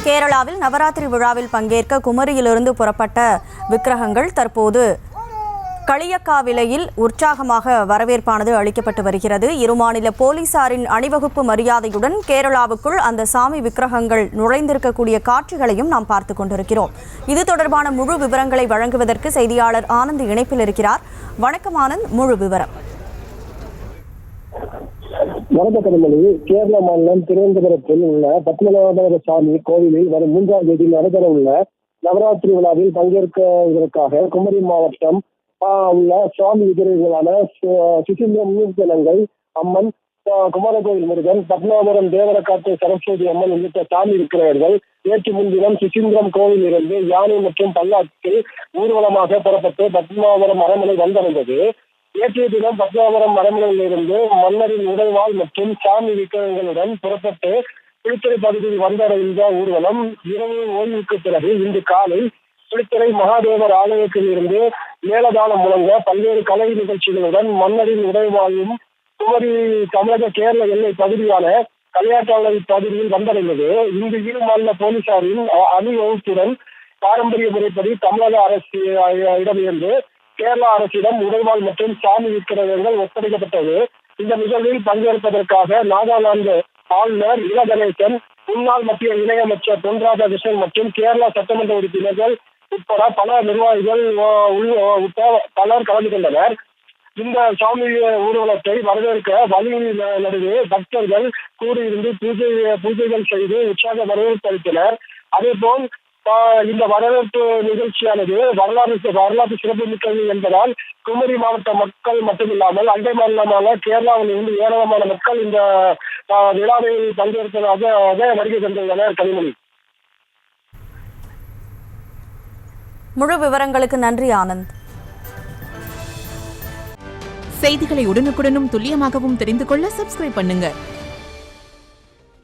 கேரளாவில் நவராத்திரி விழாவில் பங்கேற்க குமரியிலிருந்து புறப்பட்ட விக்கிரகங்கள் தற்போது களியக்காவிலையில் உற்சாகமாக வரவேற்பானது அளிக்கப்பட்டு வருகிறது. இருமாநில போலீசாரின் அணிவகுப்பு மரியாதையுடன் கேரளாவுக்குள் அந்த சாமி விக்கிரகங்கள் நுழைந்திருக்கக்கூடிய காட்சிகளையும் நாம் பார்த்து கொண்டிருக்கிறோம். இது தொடர்பான முழு விவரங்களை வழங்குவதற்கு செய்தியாளர் ஆனந்த் இணைப்பில் இருக்கிறார். வணக்கம் ஆனந்த், முழு விவரம். வணக்க கனிமொழி. கேரள மாநிலம் திருவனந்தபுரத்தில் உள்ள பத்மநாபர சாமி கோவிலில் வரும் 3ஆம் தேதி நடைபெற உள்ள நவராத்திரி விழாவில் பங்கேற்பதற்காக குமரி மாவட்டம் உள்ள சுவாமி விக்கிரகங்களான சுசீந்திரம் மூர்த்தனங்கள் அம்மன், குமாரகோவில் முருகன், பத்மநாபபுரம் தேவரக்காட்டு சரஸ்வதி அம்மன் உள்ளிட்ட சாமி விக்கிரகர்கள் நேற்று முன்தினம் சுசீந்திரம் கோவில் இருந்து யானை மற்றும் பல்லாக்கில் ஊர்வலமாக புறப்பட்டு பத்மநாபபுரம் அரண்மனை வந்தடைந்தது. நேற்றைய தினம் பத்மநாபபுரம் அரண்மனையில் இருந்து மன்னரின் உடைவாள் மற்றும் சாமி விக்கிரகங்களுடன் புறப்பட்டு குளித்தலை பகுதியில் வந்தடைந்த ஊர்வலம் இரவு ஓய்வுக்கு பிறகு இன்று காலை குளித்தலை மகாதேவர் ஆலயத்தில் இருந்து மேலதானம் முழங்க பல்வேறு கலை நிகழ்ச்சிகளுடன் மன்னரின் உடைவாளும் குமரி தமிழக கேரள எல்லை பகுதியான கல்யாட்டாளை பகுதியில் வந்தடைந்தது. இன்று இரு மாநில போலீசாரின் அணிவகுப்புடன் பாரம்பரிய முறைப்படி தமிழக அரசு இடமிருந்து கேரளா அரசிடம் உடைவாள் மற்றும் சாமி விக்கிரகங்கள் ஒப்படைக்கப்பட்டது. இந்த நிகழ்வில் பங்கேற்பதற்காக நாகாலாந்து ஆளுநர் இல கணேசன், முன்னாள் மத்திய இணையமைச்சர் பொன் ராதாகிருஷ்ணன் மற்றும் கேரளா சட்டமன்ற உறுப்பினர்கள் உட்பட பல நிர்வாகிகள் உட்பட பலர் கலந்து கொண்டனர். இந்த சாமி ஊர்வலத்தை வரவேற்க வழி நடுவே பக்தர்கள் கூடியிருந்து பூஜைகள் செய்து உற்சாக வரவேற்பு அளித்தனர். அதேபோல் இந்த வரவேற்பு நிகழ்ச்சியானது வரலாற்று சிறப்பு மிக்கது என்பதால் குமரி மாவட்ட மக்கள் மட்டுமில்லாமல் அண்டை மாநிலமான கேரளாவில் இருந்து ஏராளமான மக்கள் இந்த விழாவில் பங்கேற்பதாக வருகை தந்துள்ளனர். கனிமொழி, முழு விவரங்களுக்கு நன்றி ஆனந்த். செய்திகளை உடனுக்குடனும் துல்லியமாகவும் தெரிந்து கொள்ள சப்ஸ்கிரைப் பண்ணுங்க.